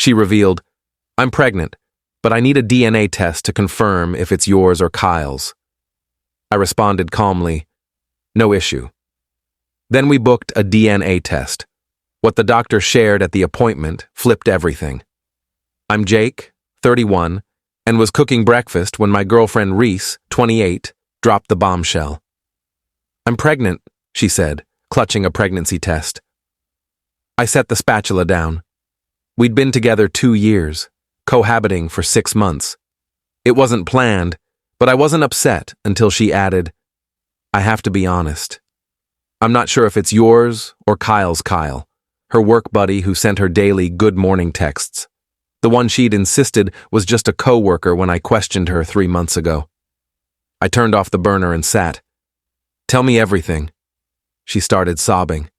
She revealed, "I'm pregnant, but I need a DNA test to confirm if it's yours or Kyle's." I responded calmly, "No issue." Then we booked a DNA test. What the doctor shared at the appointment flipped everything. I'm Jake, 31, and was cooking breakfast when my girlfriend Reese, 28, dropped the bombshell. "I'm pregnant," she said, clutching a pregnancy test. I set the spatula down. We'd been together 2 years, cohabiting for 6 months. It wasn't planned, but I wasn't upset until she added, "I have to be honest. I'm not sure if it's yours or Kyle's Kyle, her work buddy who sent her daily good morning texts. The one she'd insisted was just a co-worker when I questioned her 3 months ago." I turned off the burner and sat. "Tell me everything." She started sobbing.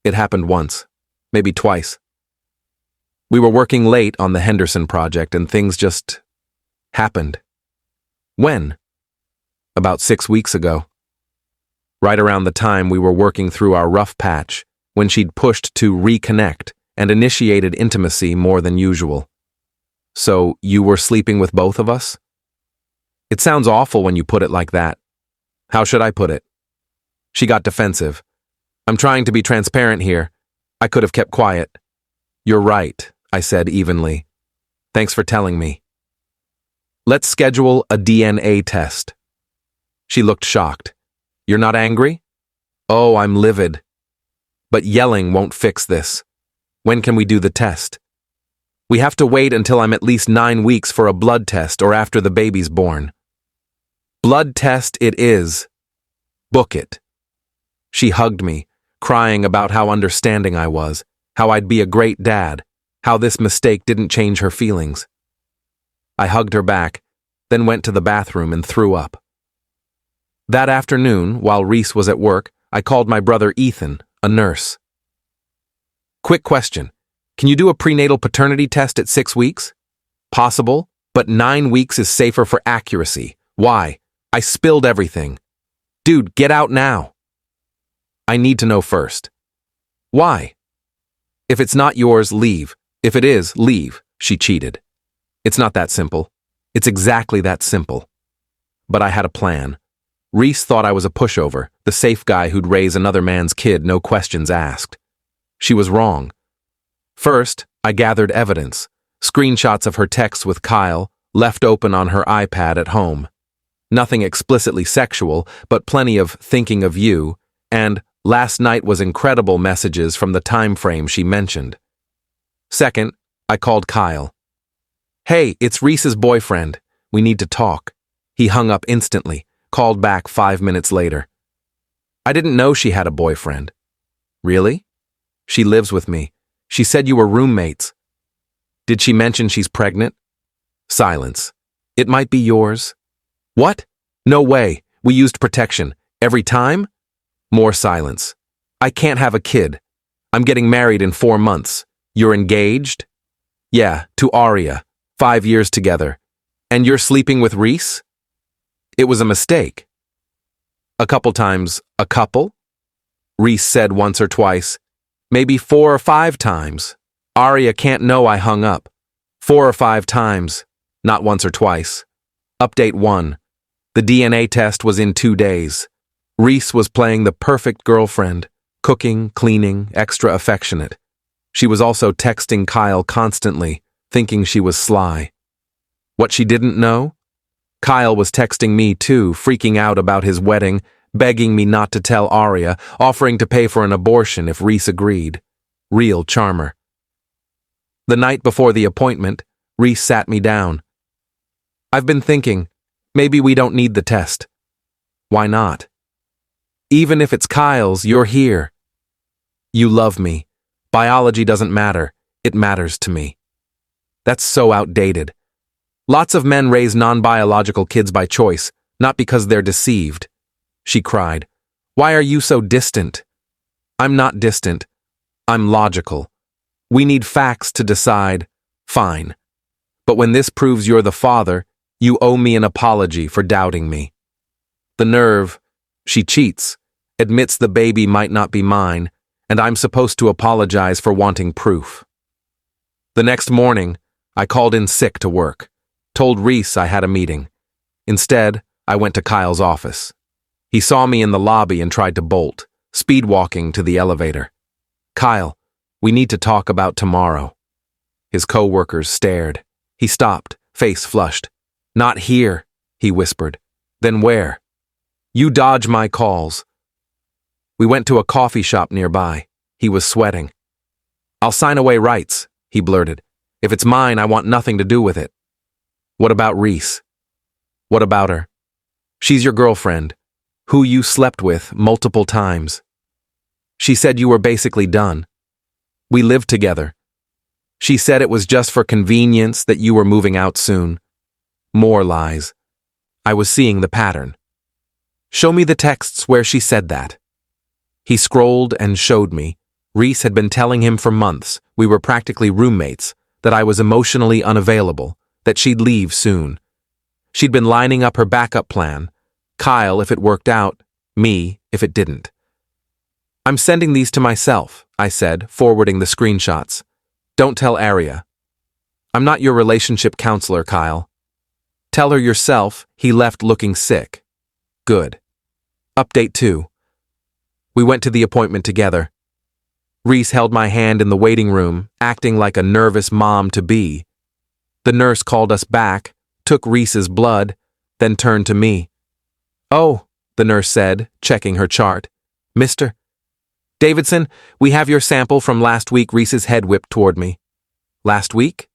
It happened once, maybe twice. We were working late on the Henderson project and things just happened. When? About 6 weeks ago. Right around the time we were working through our rough patch, when she'd pushed to reconnect and initiated intimacy more than usual. "So you were sleeping with both of us?" "It sounds awful when you put it like that. How should I put it?" She got defensive. "I'm trying to be transparent here. I could have kept quiet." "You're right," I said evenly. "Thanks for telling me." "Let's schedule a DNA test." She looked shocked. "You're not angry?" "Oh, I'm livid. But yelling won't fix this. When can we do the test?" "We have to wait until I'm at least 9 weeks for a blood test or after the baby's born." "Blood test it is. Book it." She hugged me, crying about how understanding I was, how I'd be a great dad, how this mistake didn't change her feelings. I hugged her back, then went to the bathroom and threw up. That afternoon, while Reese was at work, I called my brother Ethan, a nurse. "Quick question. Can you do a prenatal paternity test at 6 weeks?" "Possible, but 9 weeks is safer for accuracy." "Why?" "I spilled everything." "Dude, get out now." "I need to know first." "Why?" "If it's not yours, leave. If it is, leave." She cheated. It's not that simple. It's exactly that simple. But I had a plan. Reese thought I was a pushover, the safe guy who'd raise another man's kid, no questions asked. She was wrong. First, I gathered evidence, screenshots of her texts with Kyle, left open on her iPad at home. Nothing explicitly sexual, but plenty of "thinking of you," and "last night was incredible" messages from the time frame she mentioned. Second, I called Kyle. "Hey, it's Reese's boyfriend. We need to talk." He hung up instantly, called back 5 minutes later. "I didn't know she had a boyfriend." "Really?" "She lives with me. She said you were roommates." "Did she mention she's pregnant?" Silence. "It might be yours." "What? No way. We used protection. Every time?" More silence. "I can't have a kid. I'm getting married in 4 months. You're engaged?" "Yeah, to Aria. 5 years together. And you're sleeping with Reese?" "It was a mistake." "A couple times, a couple?" Reese said once or twice. "Maybe 4 or 5 times. Aria can't know I hung up. 4 or 5 times, not once or twice." Update 1. The DNA test was in 2 days. Reese was playing the perfect girlfriend, cooking, cleaning, extra affectionate. She was also texting Kyle constantly, thinking she was sly. What she didn't know? Kyle was texting me too, freaking out about his wedding, begging me not to tell Aria, offering to pay for an abortion if Reese agreed. Real charmer. The night before the appointment, Reese sat me down. "I've been thinking, maybe we don't need the test." "Why not?" "Even if it's Kyle's, you're here. You love me. Biology doesn't matter. It matters to me." That's so outdated. Lots of men raise non-biological kids by choice, not because they're deceived. She cried. "Why are you so distant?" "I'm not distant. I'm logical. We need facts to decide. Fine. But when this proves you're the father, you owe me an apology for doubting me." The nerve. She cheats, admits the baby might not be mine, and I'm supposed to apologize for wanting proof. The next morning, I called in sick to work, told Reese I had a meeting. Instead, I went to Kyle's office. He saw me in the lobby and tried to bolt, speed-walking to the elevator. "Kyle, we need to talk about tomorrow." His co-workers stared. He stopped, face flushed. "Not here," he whispered. "Then where?" "You dodge my calls." We went to a coffee shop nearby. He was sweating. "I'll sign away rights," he blurted. "If it's mine, I want nothing to do with it." "What about Reese?" "What about her?" "She's your girlfriend, who you slept with multiple times. She said you were basically done. We lived together. She said it was just for convenience that you were moving out soon." More lies. I was seeing the pattern. "Show me the texts where she said that." He scrolled and showed me. Reese had been telling him for months, we were practically roommates, that I was emotionally unavailable, that she'd leave soon. She'd been lining up her backup plan. Kyle if it worked out, me if it didn't. "I'm sending these to myself," I said, forwarding the screenshots. "Don't tell Aria. I'm not your relationship counselor, Kyle." "Tell her yourself he left looking sick." "Good." Update 2. We went to the appointment together. Reese held my hand in the waiting room, acting like a nervous mom-to-be. The nurse called us back, took Reese's blood, then turned to me. "Oh," the nurse said, checking her chart. "Mr. Davidson, we have your sample from last week." Reese's head whipped toward me. "Last week?"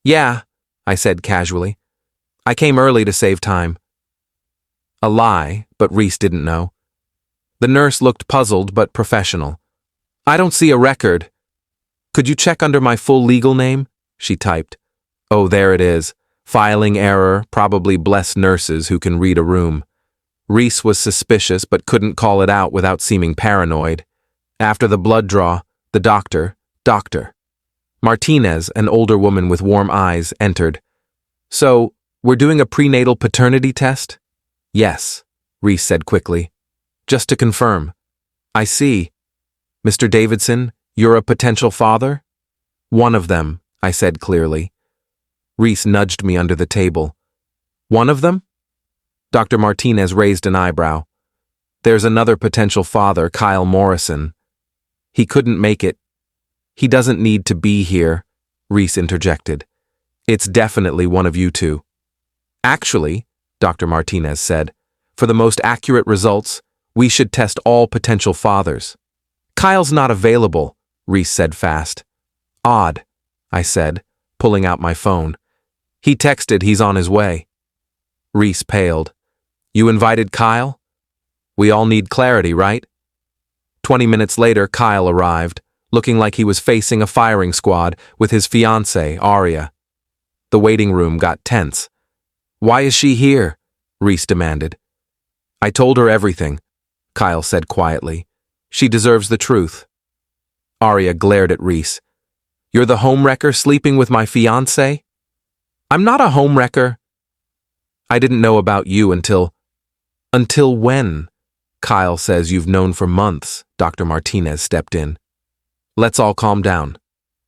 "Yeah," I said casually. "I came early to save time." A lie, but Reese didn't know. The nurse looked puzzled but professional. "I don't see a record." "Could you check under my full legal name?" she typed. Oh, there it is. Filing error, probably bless nurses who can read a room. Reese was suspicious but couldn't call it out without seeming paranoid. After the blood draw, the Doctor Martinez, an older woman with warm eyes, entered. "So, we're doing a prenatal paternity test?" "Yes," Reese said quickly. "Just to confirm." "I see. Mr. Davidson, you're a potential father?" "One of them," I said clearly. Reese nudged me under the table. "One of them?" Dr. Martinez raised an eyebrow. "There's another potential father, Kyle Morrison. He couldn't make it." "He doesn't need to be here," Reese interjected. "It's definitely one of you two." "Actually," Dr. Martinez said, "for the most accurate results, we should test all potential fathers." "Kyle's not available," Reese said fast. "Odd," I said, pulling out my phone. "He texted he's on his way." Reese paled. "You invited Kyle? We all need clarity, right?" 20 minutes later, Kyle arrived, looking like he was facing a firing squad with his fiancée, Aria. The waiting room got tense. "Why is she here?" Reese demanded. "I told her everything," Kyle said quietly. "She deserves the truth." Aria glared at Reese. "You're the homewrecker sleeping with my fiancé?" "I'm not a homewrecker." "I didn't know about you until..." "Until when?" "Kyle says you've known for months," Dr. Martinez stepped in. "Let's all calm down.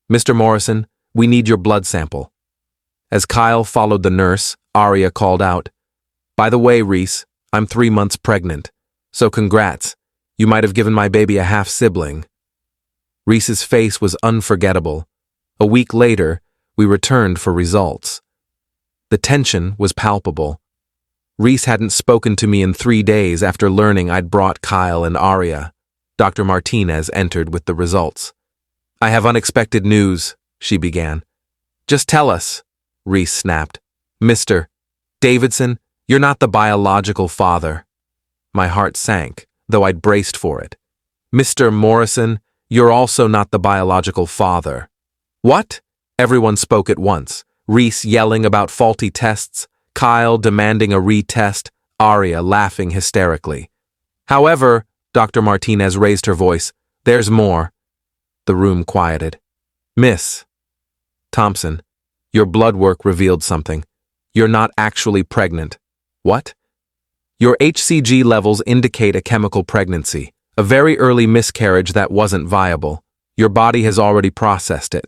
Mr. Morrison, we need your blood sample." As Kyle followed the nurse, Aria called out, "By the way, Reese, I'm 3 months pregnant, so congrats. You might have given my baby a half-sibling." Reese's face was unforgettable. A week later, we returned for results. The tension was palpable. Reese hadn't spoken to me in 3 days after learning I'd brought Kyle and Aria. Dr. Martinez entered with the results. "I have unexpected news," she began. "Just tell us," Reese snapped. "Mr. Davidson, you're not the biological father." My heart sank, though I'd braced for it. "Mr. Morrison, you're also not the biological father." "What?" Everyone spoke at once. Reese yelling about faulty tests, Kyle demanding a retest, Aria laughing hysterically. "However," Dr. Martinez raised her voice, "there's more." The room quieted. "Miss Thompson, your blood work revealed something. You're not actually pregnant." "What?" "Your HCG levels indicate a chemical pregnancy, a very early miscarriage that wasn't viable. Your body has already processed it."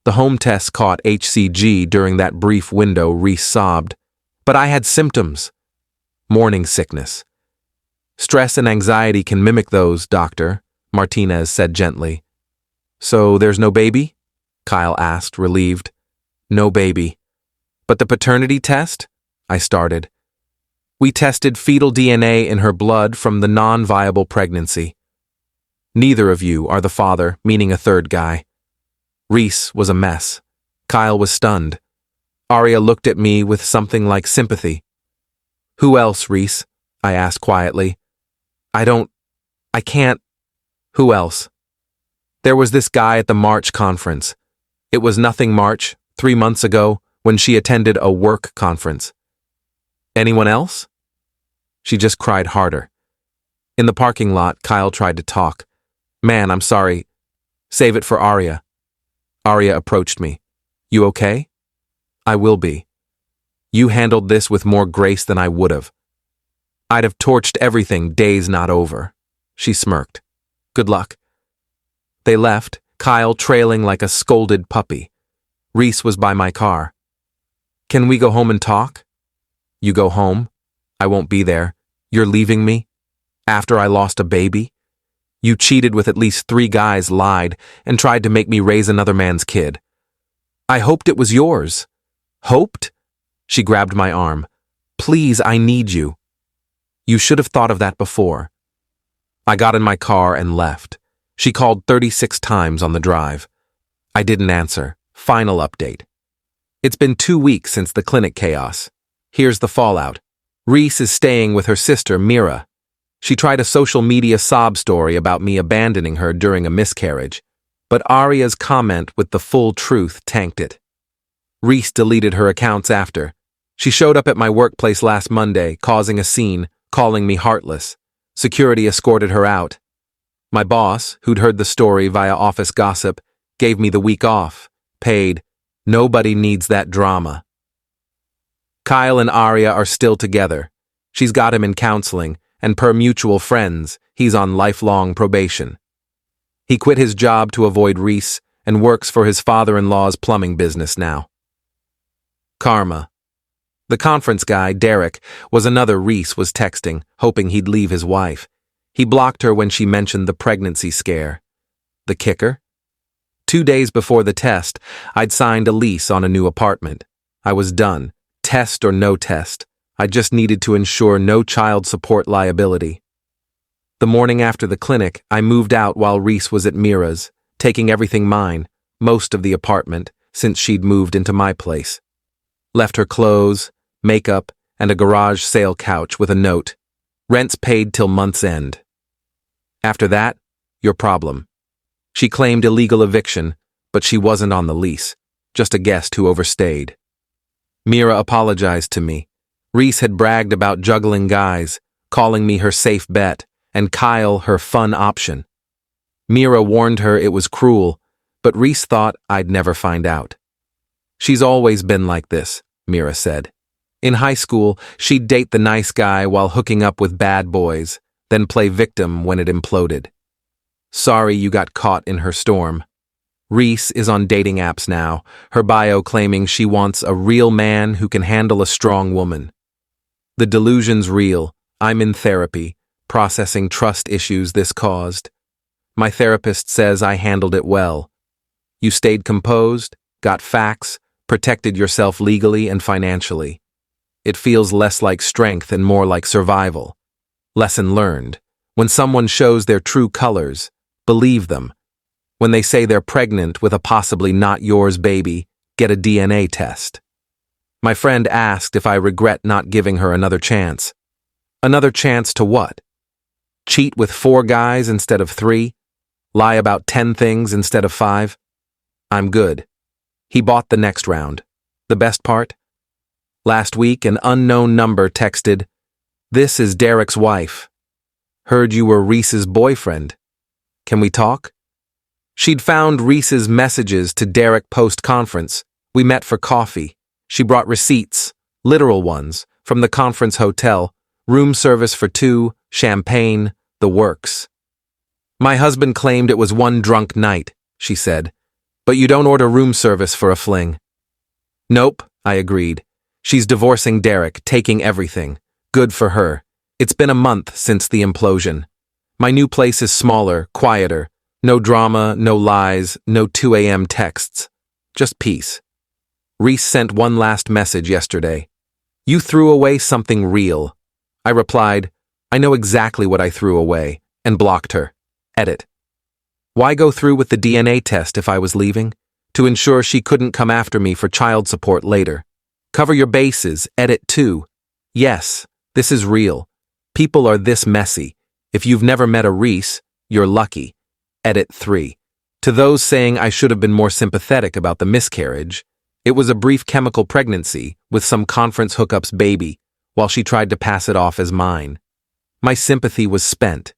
The home test caught HCG during that brief window, Reese sobbed. But I had symptoms. Morning sickness. Stress and anxiety can mimic those, doctor, Martinez said gently. So there's no baby? Kyle asked, relieved. No baby. But the paternity test? I started. We tested fetal DNA in her blood from the non-viable pregnancy. Neither of you are the father, meaning a third guy. Reese was a mess. Kyle was stunned. Aria looked at me with something like sympathy. Who else, Reese? I asked quietly. I can't. Who else? There was this guy at the March conference. It was nothing March, 3 months ago, when she attended a work conference. Anyone else? She just cried harder. In the parking lot, Kyle tried to talk. Man, I'm sorry. Save it for Aria. Aria approached me. You okay? I will be. You handled this with more grace than I would have. I'd have torched everything, days not over. She smirked. Good luck. They left, Kyle trailing like a scolded puppy. Reese was by my car. Can we go home and talk? You go home? I won't be there. You're leaving me? After I lost a baby? You cheated with at least 3 guys, lied, and tried to make me raise another man's kid. I hoped it was yours. Hoped? She grabbed my arm. Please, I need you. You should have thought of that before. I got in my car and left. She called 36 times on the drive. I didn't answer. Final update. It's been 2 weeks since the clinic chaos. Here's the fallout. Reese is staying with her sister, Mira. She tried a social media sob story about me abandoning her during a miscarriage, but Aria's comment with the full truth tanked it. Reese deleted her accounts after. She showed up at my workplace last Monday, causing a scene, calling me heartless. Security escorted her out. My boss, who'd heard the story via office gossip, gave me the week off, paid. Nobody needs that drama. Kyle and Aria are still together. She's got him in counseling, and per mutual friends, he's on lifelong probation. He quit his job to avoid Reese and works for his father-in-law's plumbing business now. Karma. The conference guy, Derek, was another Reese was texting, hoping he'd leave his wife. He blocked her when she mentioned the pregnancy scare. The kicker? 2 days before the test, I'd signed a lease on a new apartment. I was done. Test or no test. I just needed to ensure no child support liability. The morning after the clinic, I moved out while Reese was at Mira's, taking everything mine, most of the apartment, since she'd moved into my place. Left her clothes, makeup, and a garage sale couch with a note. Rent's paid till month's end. After that, your problem. She claimed illegal eviction, but she wasn't on the lease, just a guest who overstayed. Mira apologized to me. Reese had bragged about juggling guys, calling me her safe bet, and Kyle her fun option. Mira warned her it was cruel, but Reese thought I'd never find out. She's always been like this, Mira said. In high school, she'd date the nice guy while hooking up with bad boys, then play victim when it imploded. Sorry you got caught in her storm. Reese is on dating apps now, her bio claiming she wants a real man who can handle a strong woman. The delusion's real. I'm in therapy, processing trust issues this caused. My therapist says I handled it well. You stayed composed, got facts, protected yourself legally and financially. It feels less like strength and more like survival. Lesson learned. When someone shows their true colors, believe them. When they say they're pregnant with a possibly not yours baby, get a DNA test. My friend asked if I regret not giving her another chance. Another chance to what? Cheat with 4 guys instead of 3? Lie about 10 things instead of 5? I'm good. He bought the next round. The best part? Last week, an unknown number texted, "This is Derek's wife. Heard you were Reese's boyfriend. Can we talk?" She'd found Reese's messages to Derek post-conference. We met for coffee. She brought receipts, literal ones, from the conference hotel, room service for 2, champagne, the works. My husband claimed it was one drunk night, she said. But you don't order room service for a fling. Nope, I agreed. She's divorcing Derek, taking everything. Good for her. It's been a month since the implosion. My new place is smaller, quieter. No drama, no lies, no 2 a.m. texts. Just peace. Reese sent one last message yesterday. You threw away something real. I replied, I know exactly what I threw away, and blocked her. Edit. Why go through with the DNA test if I was leaving? To ensure she couldn't come after me for child support later. Cover your bases, edit 2. Yes, this is real. People are this messy. If you've never met a Reese, you're lucky. Edit 3. To those saying I should have been more sympathetic about the miscarriage, it was a brief chemical pregnancy with some conference hookup's baby, while she tried to pass it off as mine. My sympathy was spent.